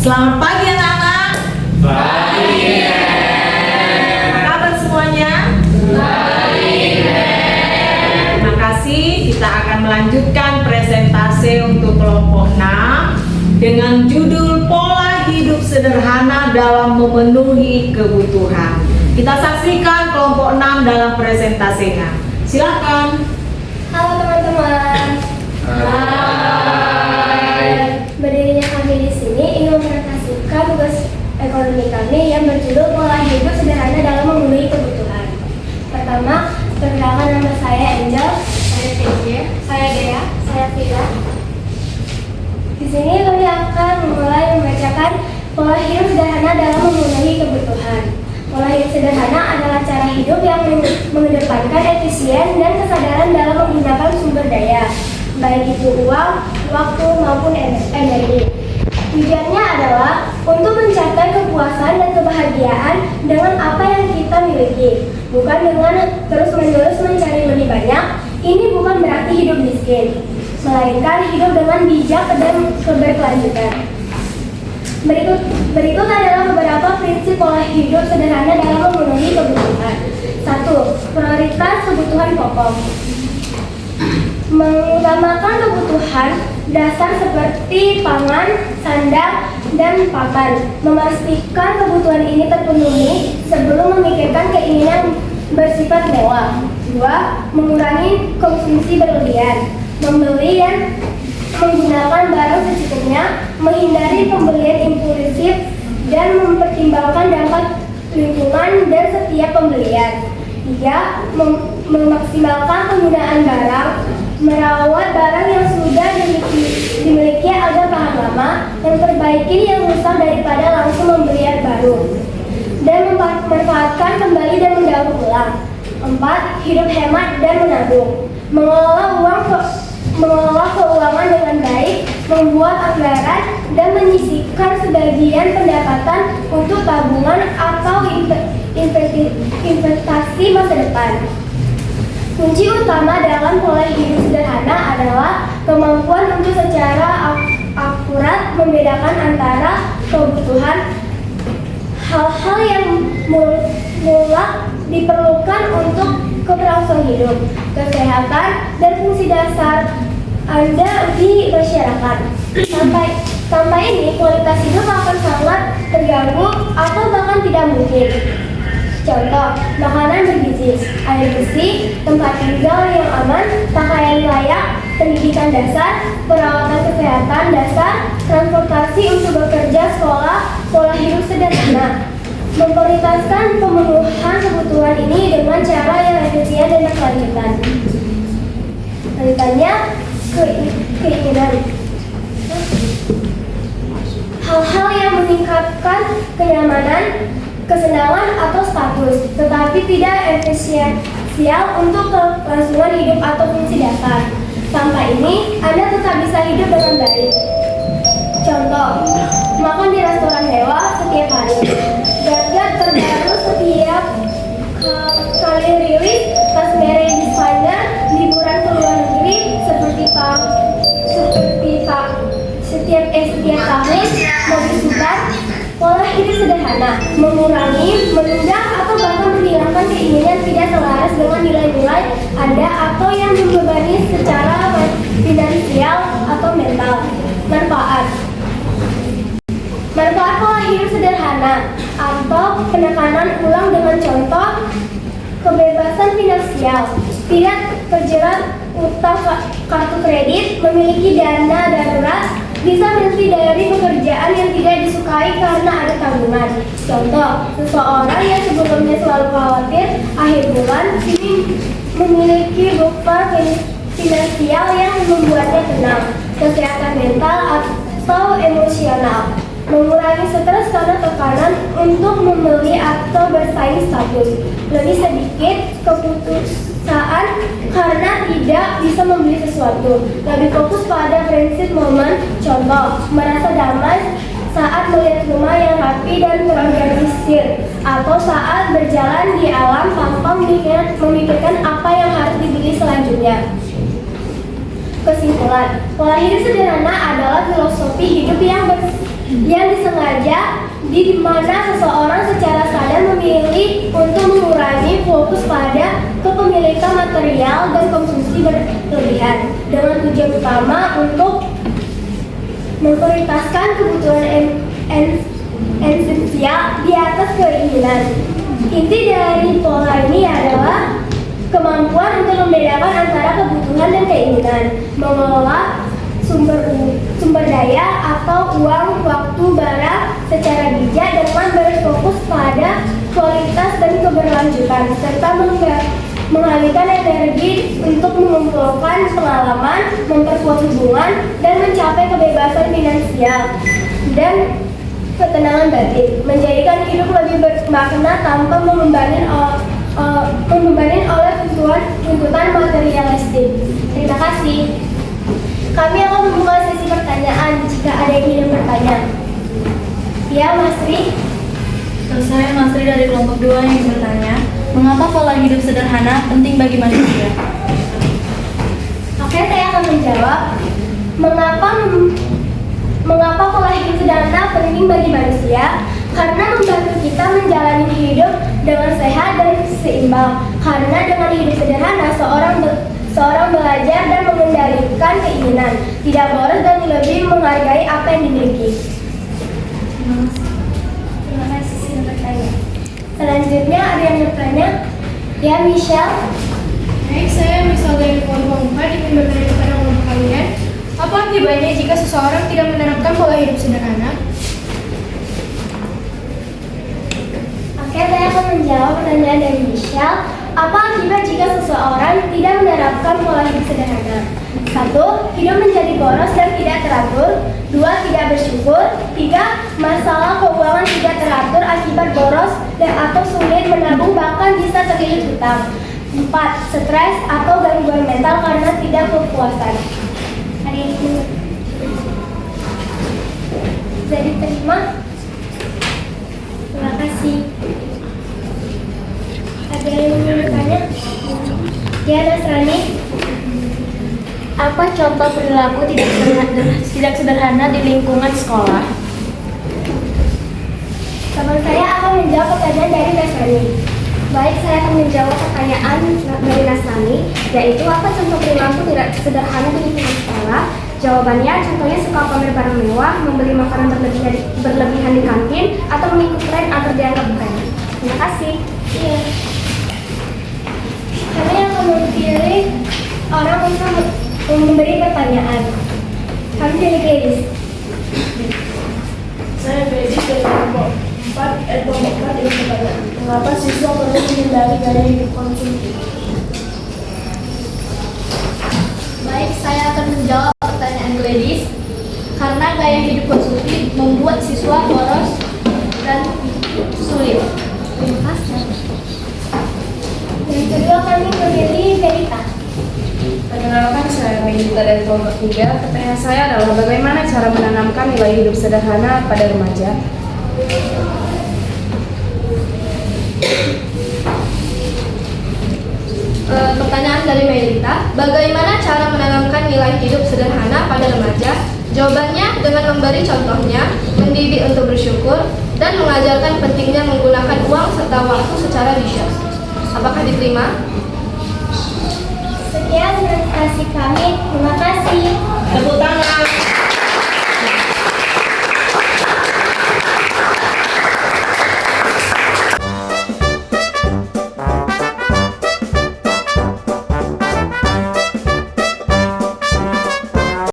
Selamat pagi anak-anak. Pagi. Apa kabar semuanya? Baik. Terima kasih. Kita akan melanjutkan presentasi untuk kelompok 6 dengan judul Pola Hidup Sederhana dalam Memenuhi Kebutuhan. Kita saksikan kelompok 6 dalam presentasinya. Silakan. Halo teman-teman. Berdirinya kami di sini ingin mempresentasikan tugas ekonomi kami yang berjudul Pola Hidup Sederhana dalam Memenuhi Kebutuhan. Pertama, perkenalkan nama saya Angel, saya TJ, saya Dea, saya Vira. Di sini kami akan mulai membacakan pola hidup sederhana dalam memenuhi kebutuhan. Pola hidup sederhana adalah cara hidup yang mengedepankan efisien dan kesadaran dalam menggunakan sumber daya, baik itu uang, waktu, maupun energi. Tujuannya adalah untuk mencapai kepuasan dan kebahagiaan dengan apa yang kita miliki, bukan dengan terus-menerus mencari lebih banyak. Ini bukan berarti hidup miskin, melainkan hidup dengan bijak dan berkelanjutan. Berikut adalah beberapa prinsip pola hidup sederhana dalam memenuhi kebutuhan. 1. Prioritas kebutuhan pokok. Mengutamakan kebutuhan dasar seperti pangan, sandang, dan papan. Memastikan kebutuhan ini terpenuhi sebelum memikirkan keinginan bersifat mewah. 2. Mengurangi konsumsi berlebihan. Membeli dan menggunakan barang secukupnya, menghindari pembelian impulsif, dan mempertimbangkan dampak lingkungan dan setiap pembelian. 3. Memaksimalkan penggunaan barang, merawat barang yang sudah dimiliki agar tahan lama, memperbaiki yang rusak daripada langsung membeli yang baru, dan memanfaatkan kembali dan mendaur ulang. 4. Hidup hemat dan menabung. Mengelola keuangan dengan baik, membuat anggaran, dan menyisihkan sebagian pendapatan untuk tabungan atau investasi masa depan. Kunci utama dalam pola hidup sederhana adalah kemampuan untuk secara akurat membedakan antara kebutuhan hal-hal yang mutlak diperlukan untuk keberlangsungan hidup, kesehatan, dan fungsi dasar Anda di masyarakat. Tanpa ini, kualitas hidup akan sangat terganggu atau bahkan tidak mungkin. Contoh, makanan bergizi, air bersih, tempat tinggal yang aman, pakaian layak, pendidikan dasar, perawatan kesehatan dasar, transportasi untuk bekerja, sekolah, pola hidup sederhana. Memprioritaskan pemenuhan kebutuhan ini dengan cara yang efisien dan berkelanjutan. Selanjutnya, keinginan. Hal-hal yang meningkatkan kenyamanan, kesenangan, atau status, tetapi tidak esensial untuk kelangsungan hidup atau fungsi dasar. Tanpa ini, Anda tetap bisa hidup dengan baik. Contoh, makan di restoran mewah setiap hari, gadget terbaru setiap kali rilis, tas merek desainer, liburan ke luar negeri setiap tahun, mobil sultan. Pola hidup sederhana, mengurangi, menunda, atau bahkan menghilangkan keinginan tidak selaras dengan nilai-nilai Anda atau yang membebani secara finansial atau mental. Manfaat pola hidup sederhana atau penekanan ulang dengan contoh kebebasan finansial, tidak terjerat utang kartu kredit, memiliki dana darurat, bisa berhenti dari pekerjaan yang tidak disukai karena ada tanggungan. Contoh, seseorang yang sebelumnya selalu khawatir akhir bulan kini memiliki buffer finansial yang membuatnya tenang. Kesehatan mental atau emosional, mengurangi stres karena tekanan untuk membeli atau bersaing status, lebih sedikit keputusasaan karena tidak bisa membeli sesuatu, lebih fokus pada prinsip momen. Contoh, merasa damai saat melihat rumah yang rapi dan terorganisir, atau saat berjalan di alam tanpa memikirkan apa yang harus dibeli selanjutnya. Kesimpulan, pola hidup sederhana adalah filosofi hidup yang yang disengaja di mana seseorang secara sadar memilih untuk mengurangi fokus pada kepemilikan material dan konsumsi berlebihan dengan tujuan utama untuk memprioritaskan kebutuhan esensial di atas keinginan. Inti dari pola ini adalah kemampuan untuk membedakan antara kebutuhan dan keinginan, mengelola sumber daya atau uang, waktu, barang secara bijak dengan berfokus pada kualitas dan keberlanjutan, serta mengalihkan energi untuk mengumpulkan pengalaman, memperkuat hubungan, dan mencapai kebebasan finansial dan ketenangan batin, menjadikan hidup lebih bermakna tanpa membebani oleh tuntutan materialistik. Terima kasih. Kami akan membuka sesi pertanyaan jika ada yang ingin bertanya. Ya, Mas Ri. Saya Mas Ri dari kelompok 2 yang bertanya, mengapa pola hidup sederhana penting bagi manusia? Oke, saya akan menjawab. Mengapa pola hidup sederhana penting bagi manusia? Karena membantu kita menjalani hidup dengan sehat dan seimbang. Karena dengan hidup sederhana, seorang belajar dan mengendalikan keinginan, tidak boros dan lebih menghargai apa yang dimiliki. Terima kasih sudah bertanya. Selanjutnya ada yang bertanya? Ya, Michelle. Baik, saya Michelle dari kelompok 4 ingin bertanya kepada kelompok kalian, apa akibatnya jika seseorang tidak menerapkan pola hidup sederhana? Oke, saya akan menjawab pertanyaan dari Michelle. Apa akibat jika seseorang tidak menerapkan pola hidup sederhana? 1. Hidup menjadi boros dan tidak teratur. 2. Tidak bersyukur. 3. Masalah keuangan tidak teratur akibat boros dan atau sulit menabung, bahkan bisa terlilit hutang. 4. Stres atau gangguan mental karena tidak kepuasan. Ada yang ingin bisa diterima? Terima kasih. Ada yang ingin bertanya? Ya, Nasrani. Apa contoh perilaku tidak sederhana di lingkungan sekolah? Teman saya akan menjawab pertanyaan dari Nasrani. Baik, saya akan menjawab pertanyaan dari Nasrani, yaitu apa contoh perilaku tidak sederhana di lingkungan sekolah? Jawabannya, contohnya suka pamer barang mewah, membeli makanan berlebihan di kantin, atau mengikuti tren agar dianggap keren. Terima kasih. Iya. Kami akan memilih orang untuk memberi pertanyaan. Kami pilih Gladys. Saya Gladys dari kelompok 4 ingin bertanya, mengapa siswa perlu menghindari gaya hidup konsumtif? Baik, saya akan menjawab pertanyaan Gladys. Karena gaya hidup konsumtif membuat siswa boros dan sulit. Terima kasih. Yang kedua kami memilih Verita. Perkenalkan, saya Melita dari kelompok 3. Pertanyaan saya adalah bagaimana cara menanamkan nilai hidup sederhana pada remaja? Pertanyaan dari Melita, bagaimana cara menanamkan nilai hidup sederhana pada remaja? Jawabannya dengan memberi contohnya, mendidik untuk bersyukur, dan mengajarkan pentingnya menggunakan uang serta waktu secara bijak. Apakah diterima? Sekian presentasi kami. Terima kasih. Tepuk tangan.